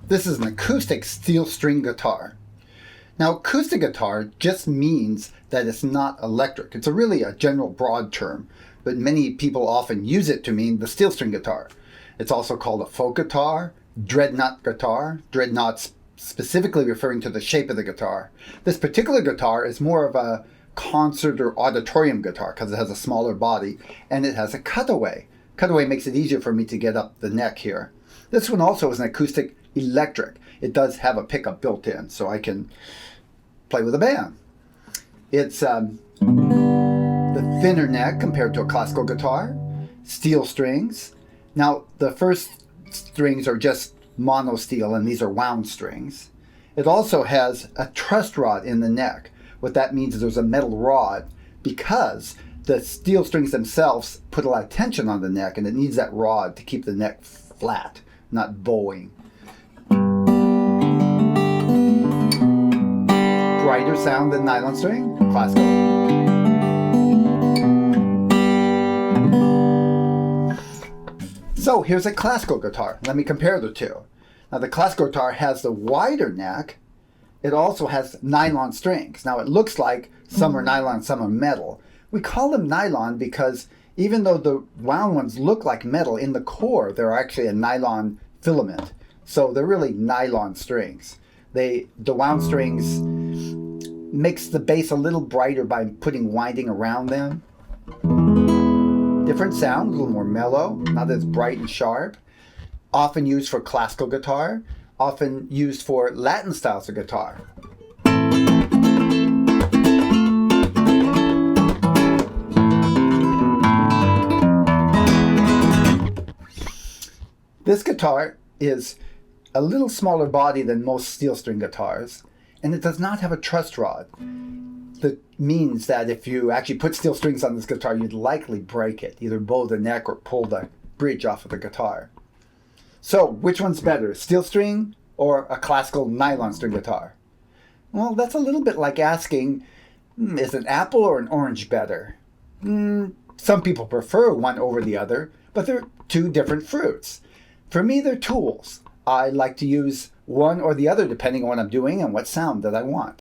This is an acoustic steel string guitar. Now, acoustic guitar just means that it's not electric. It's really a general broad term, but many people often use it to mean the steel string guitar. It's also called a folk guitar, dreadnought guitar, dreadnoughts specifically referring to the shape of the guitar. This particular guitar is more of a concert or auditorium guitar because it has a smaller body and it has a cutaway. Cutaway makes it easier for me to get up the neck here. This one also is an acoustic electric. It does have a pickup built in, so I can play with a band. It's the thinner neck compared to a classical guitar, steel strings. Now, the first strings are just mono steel, and these are wound strings. It also has a truss rod in the neck. What that means is there's a metal rod because the steel strings themselves put a lot of tension on the neck, and it needs that rod to keep the neck flat, not bowing. Brighter sound than nylon string, classical. So here's a classical guitar. Let me compare the two. Now the classical guitar has the wider neck. It also has nylon strings. Now it looks like some are nylon, some are metal. We call them nylon because even though the wound ones look like metal, in the core they're actually a nylon filament. So they're really nylon strings. The wound strings makes the bass a little brighter by putting winding around them. Different sound, a little more mellow, not as bright and sharp. Often used for classical guitar, often used for Latin styles of guitar. This guitar is a little smaller body than most steel string guitars, and it does not have a truss rod. That means that if you actually put steel strings on this guitar, you'd likely break it, either bow the neck or pull the bridge off of the guitar. So, which one's better, steel string or a classical nylon string guitar? Well, that's a little bit like asking, is an apple or an orange better? Some people prefer one over the other, but they're two different fruits. For me, they're tools. I like to use one or the other depending on what I'm doing and what sound that I want.